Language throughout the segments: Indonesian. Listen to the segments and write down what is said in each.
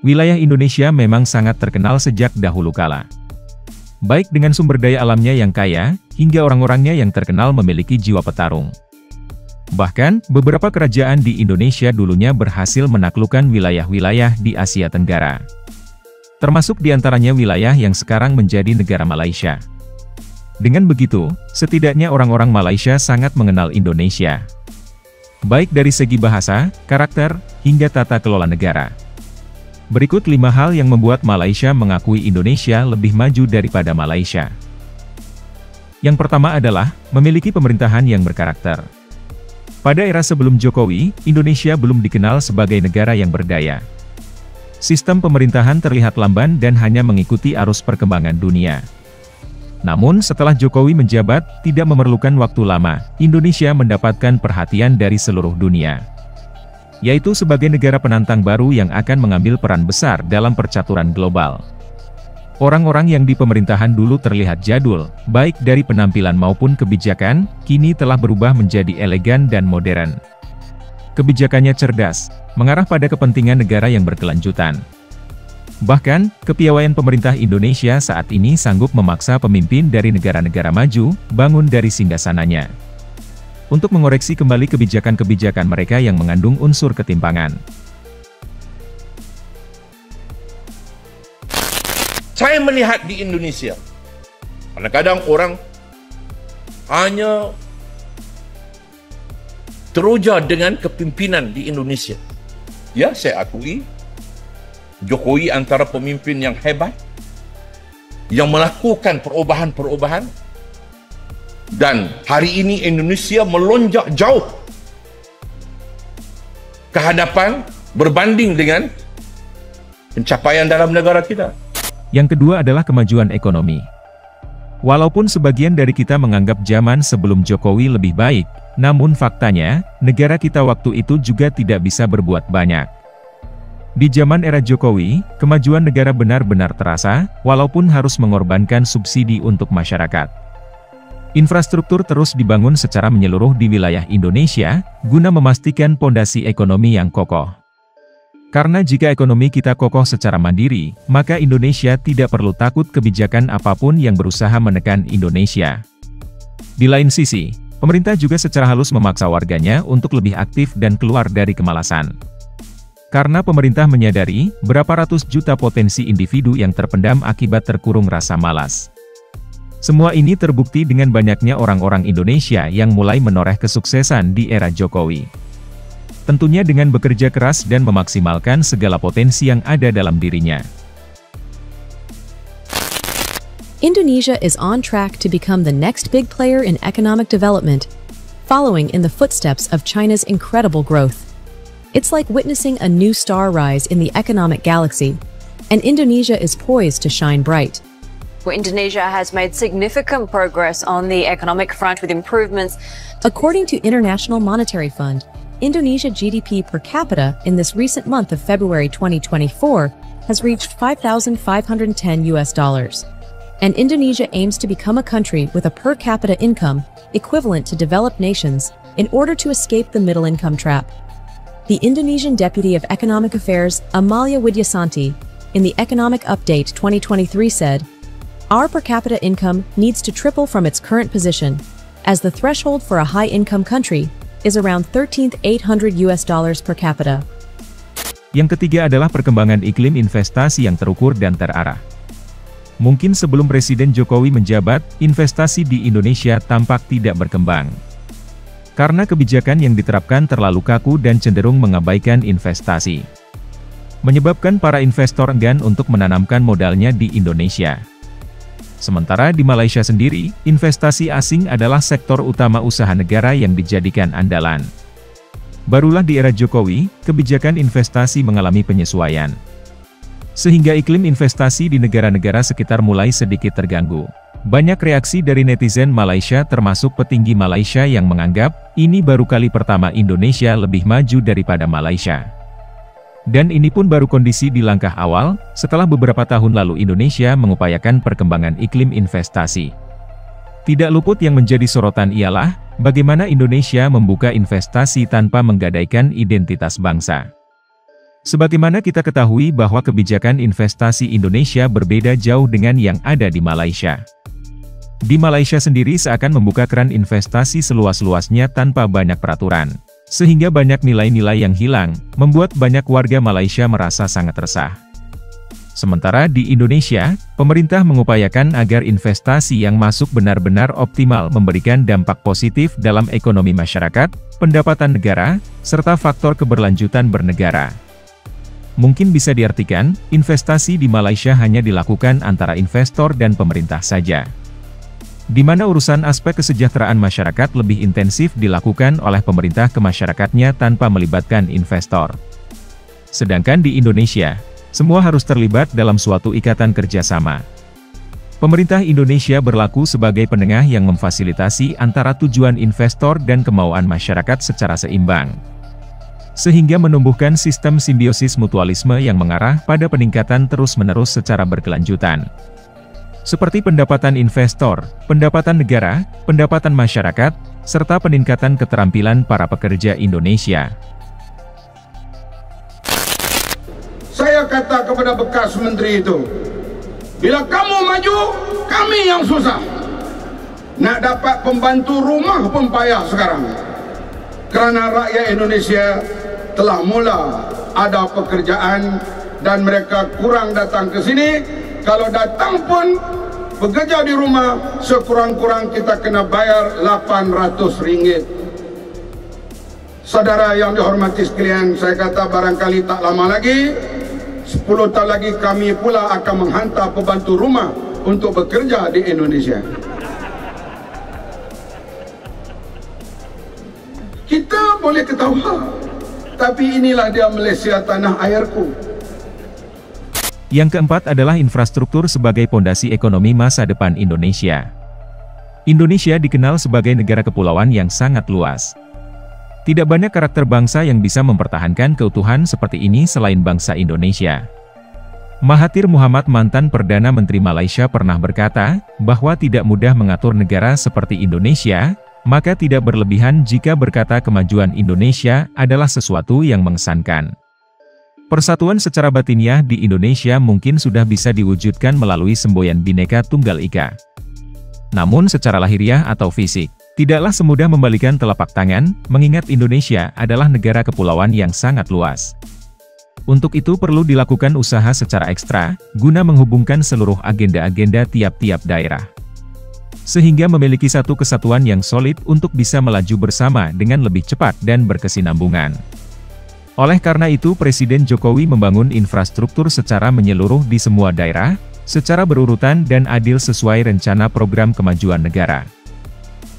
wilayah Indonesia memang sangat terkenal sejak dahulu kala. Baik dengan sumber daya alamnya yang kaya, hingga orang-orangnya yang terkenal memiliki jiwa petarung. Bahkan, beberapa kerajaan di Indonesia dulunya berhasil menaklukkan wilayah-wilayah di Asia Tenggara. Termasuk diantaranya wilayah yang sekarang menjadi negara Malaysia. Dengan begitu, setidaknya orang-orang Malaysia sangat mengenal Indonesia. Baik dari segi bahasa, karakter, hingga tata kelola negara. Berikut 5 hal yang membuat Malaysia mengakui Indonesia lebih maju daripada Malaysia. Yang pertama adalah, memiliki pemerintahan yang berkarakter. Pada era sebelum Jokowi, Indonesia belum dikenal sebagai negara yang berdaya. Sistem pemerintahan terlihat lamban dan hanya mengikuti arus perkembangan dunia. Namun setelah Jokowi menjabat, tidak memerlukan waktu lama, Indonesia mendapatkan perhatian dari seluruh dunia. Yaitu sebagai negara penantang baru yang akan mengambil peran besar dalam percaturan global. Orang-orang yang di pemerintahan dulu terlihat jadul, baik dari penampilan maupun kebijakan, kini telah berubah menjadi elegan dan modern. Kebijakannya cerdas, mengarah pada kepentingan negara yang berkelanjutan. Bahkan, kepiawaian pemerintah Indonesia saat ini sanggup memaksa pemimpin dari negara-negara maju, bangun dari singgasananya. Untuk mengoreksi kembali kebijakan-kebijakan mereka yang mengandung unsur ketimpangan. Saya melihat di Indonesia, kadang-kadang orang hanya teroja dengan kepimpinan di Indonesia. Ya, saya akui, Jokowi antara pemimpin yang hebat, yang melakukan perubahan-perubahan, dan hari ini Indonesia melonjak jauh ke hadapan berbanding dengan pencapaian dalam negara kita. Yang kedua adalah kemajuan ekonomi. Walaupun sebagian dari kita menganggap zaman sebelum Jokowi lebih baik, namun faktanya, negara kita waktu itu juga tidak bisa berbuat banyak. Di zaman era Jokowi, kemajuan negara benar-benar terasa, walaupun harus mengorbankan subsidi untuk masyarakat. Infrastruktur terus dibangun secara menyeluruh di wilayah Indonesia, guna memastikan pondasi ekonomi yang kokoh. Karena jika ekonomi kita kokoh secara mandiri, maka Indonesia tidak perlu takut kebijakan apapun yang berusaha menekan Indonesia. Di lain sisi, pemerintah juga secara halus memaksa warganya untuk lebih aktif dan keluar dari kemalasan. Karena pemerintah menyadari, berapa ratus juta potensi individu yang terpendam akibat terkurung rasa malas. Semua ini terbukti dengan banyaknya orang-orang Indonesia yang mulai menoreh kesuksesan di era Jokowi. Tentunya dengan bekerja keras dan memaksimalkan segala potensi yang ada dalam dirinya. Indonesia is on track to become the next big player in economic development, following in the footsteps of China's incredible growth. It's like witnessing a new star rise in the economic galaxy, and Indonesia is poised to shine bright. Indonesia has made significant progress on the economic front with improvements. According to International Monetary Fund, Indonesia GDP per capita in this recent month of February 2024 has reached $5,510. And Indonesia aims to become a country with a per capita income equivalent to developed nations in order to escape the middle income trap. The Indonesian Deputy of Economic Affairs, Amalia Widyasanti, in the Economic Update 2023 said, "Our per capita income needs to triple from its current position, as the threshold for a high-income country is around $13,800 per capita." Yang ketiga adalah perkembangan iklim investasi yang terukur dan terarah. Mungkin sebelum Presiden Jokowi menjabat, investasi di Indonesia tampak tidak berkembang. Karena kebijakan yang diterapkan terlalu kaku dan cenderung mengabaikan investasi. Menyebabkan para investor enggan untuk menanamkan modalnya di Indonesia. Sementara di Malaysia sendiri, investasi asing adalah sektor utama usaha negara yang dijadikan andalan. Barulah di era Jokowi, kebijakan investasi mengalami penyesuaian. Sehingga iklim investasi di negara-negara sekitar mulai sedikit terganggu. Banyak reaksi dari netizen Malaysia termasuk petinggi Malaysia yang menganggap, ini baru kali pertama Indonesia lebih maju daripada Malaysia. Dan ini pun baru kondisi di langkah awal, setelah beberapa tahun lalu Indonesia mengupayakan perkembangan iklim investasi. Tidak luput yang menjadi sorotan ialah, bagaimana Indonesia membuka investasi tanpa menggadaikan identitas bangsa. Sebagaimana kita ketahui bahwa kebijakan investasi Indonesia berbeda jauh dengan yang ada di Malaysia. Di Malaysia sendiri seakan membuka keran investasi seluas-luasnya tanpa banyak peraturan, sehingga banyak nilai-nilai yang hilang, membuat banyak warga Malaysia merasa sangat resah. Sementara di Indonesia, pemerintah mengupayakan agar investasi yang masuk benar-benar optimal memberikan dampak positif dalam ekonomi masyarakat, pendapatan negara, serta faktor keberlanjutan bernegara. Mungkin bisa diartikan, investasi di Malaysia hanya dilakukan antara investor dan pemerintah saja. Di mana urusan aspek kesejahteraan masyarakat lebih intensif dilakukan oleh pemerintah ke masyarakatnya tanpa melibatkan investor. Sedangkan di Indonesia, semua harus terlibat dalam suatu ikatan kerjasama. Pemerintah Indonesia berlaku sebagai penengah yang memfasilitasi antara tujuan investor dan kemauan masyarakat secara seimbang, sehingga menumbuhkan sistem simbiosis mutualisme yang mengarah pada peningkatan terus-menerus secara berkelanjutan. Seperti pendapatan investor, pendapatan negara, pendapatan masyarakat, serta peningkatan keterampilan para pekerja Indonesia. Saya kata kepada bekas menteri itu, bila kamu maju, kami yang susah. Nak dapat pembantu rumah pun payah sekarang. Kerana rakyat Indonesia telah mula ada pekerjaan dan mereka kurang datang ke sini. Kalau datang pun bekerja di rumah, sekurang-kurang kita kena bayar RM800. Saudara yang dihormati sekalian, saya kata barangkali tak lama lagi, 10 tahun lagi kami pula akan menghantar pembantu rumah untuk bekerja di Indonesia. Kita boleh ketawa, tapi inilah dia Malaysia, tanah airku. Yang keempat adalah infrastruktur sebagai pondasi ekonomi masa depan Indonesia. Indonesia dikenal sebagai negara kepulauan yang sangat luas. Tidak banyak karakter bangsa yang bisa mempertahankan keutuhan seperti ini selain bangsa Indonesia. Mahathir Mohamad, mantan Perdana Menteri Malaysia, pernah berkata bahwa tidak mudah mengatur negara seperti Indonesia, maka tidak berlebihan jika berkata kemajuan Indonesia adalah sesuatu yang mengesankan. Persatuan secara batiniah di Indonesia mungkin sudah bisa diwujudkan melalui semboyan Bhinneka Tunggal Ika. Namun secara lahiriah atau fisik, tidaklah semudah membalikan telapak tangan, mengingat Indonesia adalah negara kepulauan yang sangat luas. Untuk itu perlu dilakukan usaha secara ekstra, guna menghubungkan seluruh agenda-agenda tiap-tiap daerah, sehingga memiliki satu kesatuan yang solid untuk bisa melaju bersama dengan lebih cepat dan berkesinambungan. Oleh karena itu Presiden Jokowi membangun infrastruktur secara menyeluruh di semua daerah, secara berurutan dan adil sesuai rencana program kemajuan negara.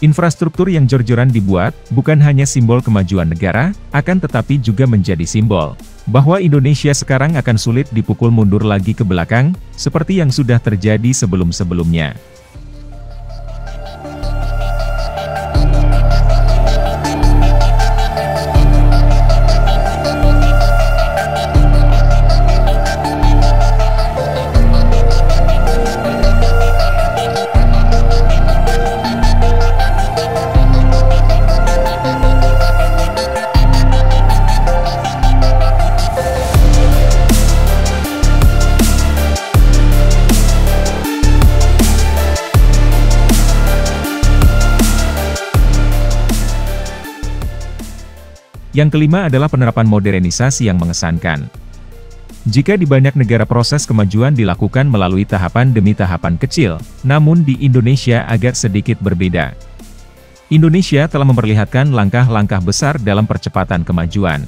Infrastruktur yang jor-joran dibuat, bukan hanya simbol kemajuan negara, akan tetapi juga menjadi simbol bahwa Indonesia sekarang akan sulit dipukul mundur lagi ke belakang, seperti yang sudah terjadi sebelum-sebelumnya. Yang kelima adalah penerapan modernisasi yang mengesankan. Jika di banyak negara proses kemajuan dilakukan melalui tahapan demi tahapan kecil, namun di Indonesia agak sedikit berbeda. Indonesia telah memperlihatkan langkah-langkah besar dalam percepatan kemajuan.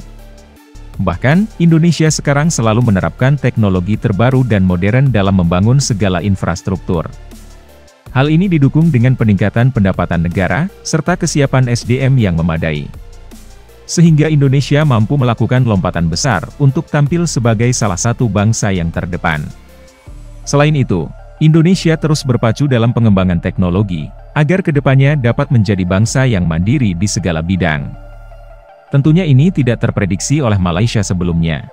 Bahkan, Indonesia sekarang selalu menerapkan teknologi terbaru dan modern dalam membangun segala infrastruktur. Hal ini didukung dengan peningkatan pendapatan negara, serta kesiapan SDM yang memadai, sehingga Indonesia mampu melakukan lompatan besar untuk tampil sebagai salah satu bangsa yang terdepan. Selain itu, Indonesia terus berpacu dalam pengembangan teknologi, agar kedepannya dapat menjadi bangsa yang mandiri di segala bidang. Tentunya ini tidak terprediksi oleh Malaysia sebelumnya,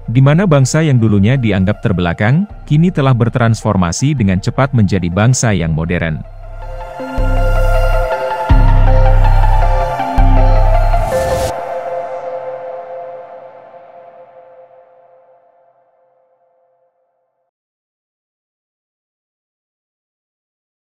di mana bangsa yang dulunya dianggap terbelakang, kini telah bertransformasi dengan cepat menjadi bangsa yang modern.